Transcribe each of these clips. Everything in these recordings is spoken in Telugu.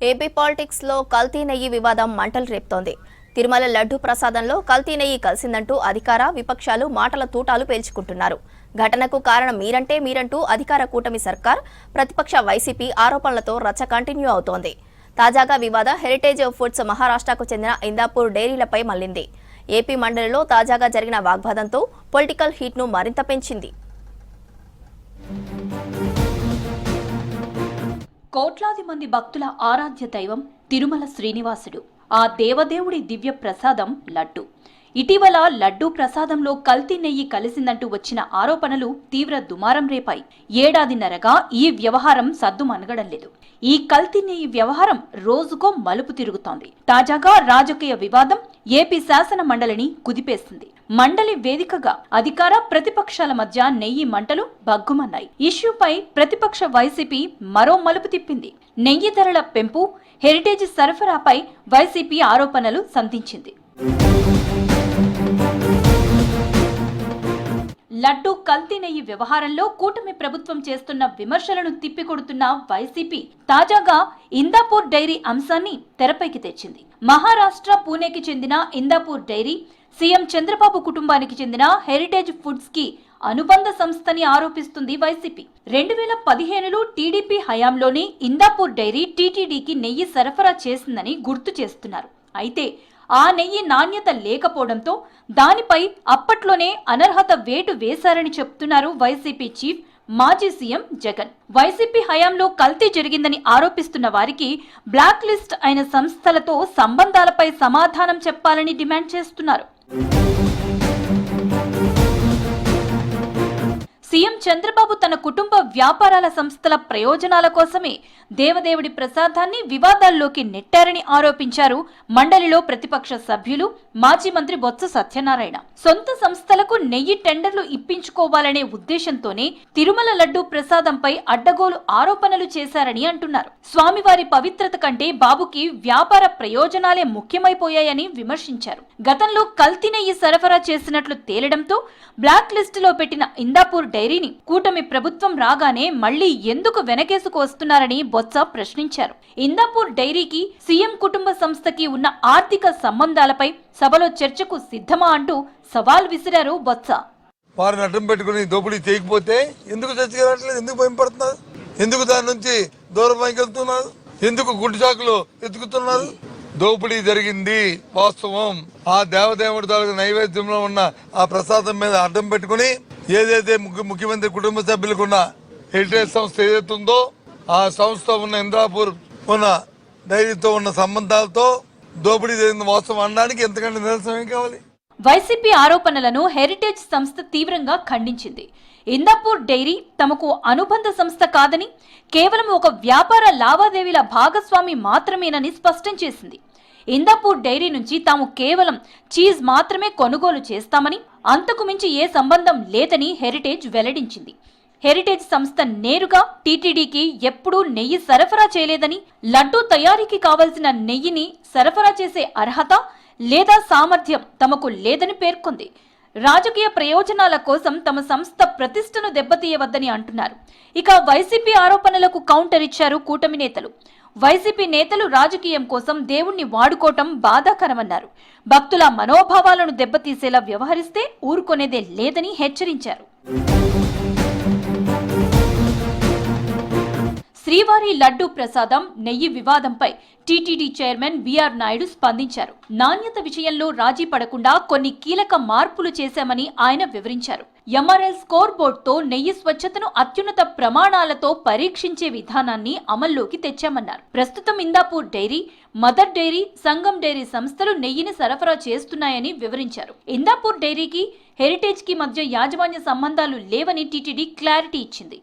ఏపీ పాలిటిక్స్ లో కల్తీ నెయ్యి వివాదం మంటలు రేపుతోంది. తిరుమల లడ్డు ప్రసాదంలో కల్తీ నెయ్యి కలిసిందంటూ అధికార విపక్షాలు మాటల తూటాలు పేల్చుకుంటున్నారు. ఘటనకు కారణం మీరంటూ అధికార కూటమి సర్కార్, ప్రతిపక్ష వైసీపీ ఆరోపణలతో రచ్చ కంటిన్యూ అవుతోంది. తాజాగా వివాదం హెరిటేజ్ ఫుడ్స్ మహారాష్ట్రకు చెందిన ఇందాపూర్ డైరీలపై మళ్లింది. ఏపీ మండలిలో తాజాగా జరిగిన వాగ్వాదంతో పొలిటికల్ హీట్ ను మరింత పెంచింది. కోట్లాది మంది భక్తుల ఆరాధ్య దైవం తిరుమల శ్రీనివాసుడు. ఆ దేవదేవుడి దివ్య ప్రసాదం లడ్డు. ఇటీవల లడ్డూ ప్రసాదంలో కల్తీ నెయ్యి కలిసిందంటూ వచ్చిన ఆరోపణలు తీవ్ర దుమారం రేపాయి. ఏడాదిన్నరగా ఈ వ్యవహారం సద్దుమణగడం లేదు. ఈ కల్తీ నెయ్యి వ్యవహారం రోజుకో మలుపు తిరుగుతోంది. తాజాగా రాజకీయ వివాదం ఏపీ శాసన మండలిని కుదిపేసింది. మండలి వేదికగా అధికార ప్రతిపక్షాల మధ్య నెయ్యి మంటలు బగ్గుమన్నాయి. ఇష్యూపై ప్రతిపక్ష వైసీపీ మరో మలుపు తిప్పింది. నెయ్యి ధరల పెంపు, హెరిటేజ్ సరఫరాపై వైసీపీ ఆరోపణలు సంధించింది. లడ్డూ కల్తీ నెయ్యి వ్యవహారంలో కూటమి ప్రభుత్వం చేస్తున్న విమర్శలను తిప్పికొడుతున్న వైసీపీ తాజాగా ఇందాపూర్ డైరీ అంశాన్ని తెరపైకి తెచ్చింది. మహారాష్ట్ర పూణేకి చెందిన ఇందాపూర్ డైరీ సీఎం చంద్రబాబు కుటుంబానికి చెందిన హెరిటేజ్ ఫుడ్స్ కి అనుబంధ సంస్థని ఆరోపిస్తుంది వైసీపీ. 2015లో టీడీపీ హయాంలోనే ఇందాపూర్ డైరీ టీటీడీకి నెయ్యి సరఫరా చేసిందని గుర్తు చేస్తున్నారు. అయితే ఆ నెయ్యి నాణ్యత లేకపోవడంతో దానిపై అప్పట్లోనే అనర్హత వేటు వేశారని చెప్తున్నారు వైసీపీ చీఫ్, మాజీ సీఎం జగన్. వైసీపీ హయాంలో కల్తీ జరిగిందని ఆరోపిస్తున్న వారికి బ్లాక్ లిస్ట్ అయిన సంస్థలతో సంబంధాలపై సమాధానం చెప్పాలని డిమాండ్ చేస్తున్నారు. సీఎం చంద్రబాబు తన కుటుంబ వ్యాపారాల సంస్థల ప్రయోజనాల కోసమే దేవదేవుడి ప్రసాదాన్ని వివాదాల్లోకి నెట్టారని ఆరోపించారు మండలిలో ప్రతిపక్ష సభ్యులు, మాజీ మంత్రి బొత్స సత్యనారాయణ. సొంత సంస్థలకు నెయ్యి టెండర్లు ఇప్పించుకోవాలనే ఉద్దేశంతోనే తిరుమల లడ్డూ ప్రసాదంపై అడ్డగోలు ఆరోపణలు చేశారని అంటున్నారు. స్వామివారి పవిత్రత కంటే బాబుకి వ్యాపార ప్రయోజనాలే ముఖ్యమైపోయాయని విమర్శించారు. గతంలో కల్తీ నెయ్యి సరఫరా చేసినట్లు తేలడంతో బ్లాక్ లిస్టులో పెట్టిన ఇందాపూర్ డైరీని కూటమి ప్రభుత్వం రాగానే మళ్లీ ఎందుకు వెనకేసుకు వస్తున్నారని బొత్స ప్రశ్నించారు. ఇందాపూర్ డైరీకి సీఎం కుటుంబ సంస్థకి ఉన్న ఆర్థిక సంబంధాలపై సభలో చర్చకు సిద్ధమా అంటూ సవాల్ విసిరారు బొత్స. వారిని అడ్డం పెట్టుకుని దోపిడీ చేయకపోతే ఎందుకు చర్చలేదు? ఎందుకు భయపడుతున్నారు? ఎందుకు దాని నుంచి దూరం వెళ్తున్నారు? ఎందుకు గుండు చాకులు ఎత్తుకుతున్నారు? దోపిడీ జరిగింది వాస్తవం. ఆ దేవదేవుడి తాలూకు నైవేద్యంలో ఉన్న ఆ ప్రసాదం మీద అడ్డం పెట్టుకుని ఏదైతే ముఖ్యమంత్రి కుటుంబ సభ్యులకున్న హెరిటేజ్ సంస్థ ఏదైతే ఉందో ఆ సంస్థ ఉన్న ఇంద్రాపూర్ ఉన్న డైరీతో ఉన్న సంబంధాలతో దోపిడీ జరిగిన వాస్తవం అనడానికి ఎంతకంటే నిదర్శనం ఏం కావాలి? వైసీపీ ఆరోపణలను హెరిటేజ్ సంస్థ తీవ్రంగా ఖండించింది. ఇందాపూర్ డైరీ తమకు అనుబంధ సంస్థ కాదని, కేవలం ఒక వ్యాపార లావాదేవీల భాగస్వామి మాత్రమేనని స్పష్టం చేసింది. ఇందాపూర్ డైరీ నుంచి తాము కేవలం చీజ్ మాత్రమే కొనుగోలు చేస్తామని, అంతకు మించి ఏ సంబంధం లేదని హెరిటేజ్ వెల్లడించింది. హెరిటేజ్ సంస్థ నేరుగా టీటీడీకి ఎప్పుడూ నెయ్యి సరఫరా చేయలేదని, లడ్డూ తయారీకి కావలసిన నెయ్యిని సరఫరా చేసే అర్హత లేదా సామర్థ్యం తమకు లేదని పేర్కొంది. రాజకీయ ప్రయోజనాల కోసం తమ సంస్థ ప్రతిష్టను దెబ్బతీయవద్దని అంటున్నారు. ఇక వైసీపీ ఆరోపణలకు కౌంటర్ ఇచ్చారు కూటమి నేతలు. వైసీపీ నేతలు రాజకీయం కోసం దేవుణ్ణి వాడుకోవటం బాధాకరమన్నారు. భక్తుల మనోభావాలను దెబ్బతీసేలా వ్యవహరిస్తే ఊరుకొనేదే లేదని హెచ్చరించారు. శ్రీవారి లడ్డూ ప్రసాదం నెయ్యి వివాదంపై టీటీడీ చైర్మన్ బీఆర్ నాయుడు స్పందించారు. నాణ్యత విషయంలో రాజీ పడకుండా కొన్ని కీలక మార్పులు చేశామని ఆయన వివరించారు. ఎంఆర్ఎల్ స్కోర్ బోర్డుతో నెయ్యి స్వచ్ఛతను అత్యున్నత ప్రమాణాలతో పరీక్షించే విధానాన్ని అమల్లోకి తెచ్చామన్నారు. ప్రస్తుతం ఇందాపూర్ డైరీ, మదర్ డైరీ, సంగం డైరీ సంస్థలు నెయ్యిని సరఫరా చేస్తున్నాయని వివరించారు. ఇందాపూర్ డైరీకి హెరిటేజ్ కి మధ్య యాజమాన్య సంబంధాలు లేవని టీటీడీ క్లారిటీ ఇచ్చింది.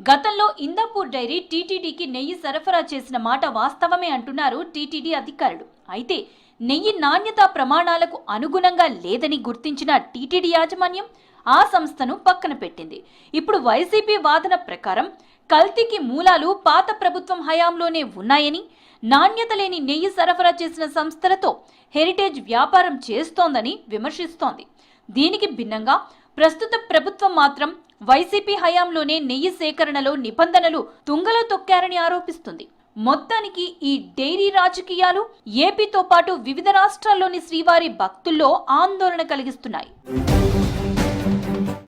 గతంలో ఇందాపూర్ డైరీ టీటీడీకి నెయ్యి సరఫరా చేసిన మాట వాస్తవమే అంటున్నారు టీటీడీ అధికారులు. అయితే నెయ్యి నాణ్యతా ప్రమాణాలకు అనుగుణంగా లేదని గుర్తించిన టీటీడీ యాజమాన్యం ఆ సంస్థను పక్కన పెట్టింది. ఇప్పుడు వైసీపీ వాదన ప్రకారం కల్తీకి మూలాలు పాత ప్రభుత్వం హయాంలోనే ఉన్నాయని, నాణ్యత లేని నెయ్యి సరఫరా చేసిన సంస్థలతో హెరిటేజ్ వ్యాపారం చేస్తోందని విమర్శిస్తోంది. దీనికి భిన్నంగా ప్రస్తుత ప్రభుత్వం మాత్రం వైసీపీ హయాంలోనే నెయ్యి సేకరణలో నిబంధనలు తుంగలో తొక్కారని ఆరోపిస్తుంది. మొత్తానికి ఈ డైరీ రాజకీయాలు ఏపీతో పాటు వివిధ రాష్ట్రాల్లోని శ్రీవారి భక్తుల్లో ఆందోళన కలిగిస్తున్నాయి.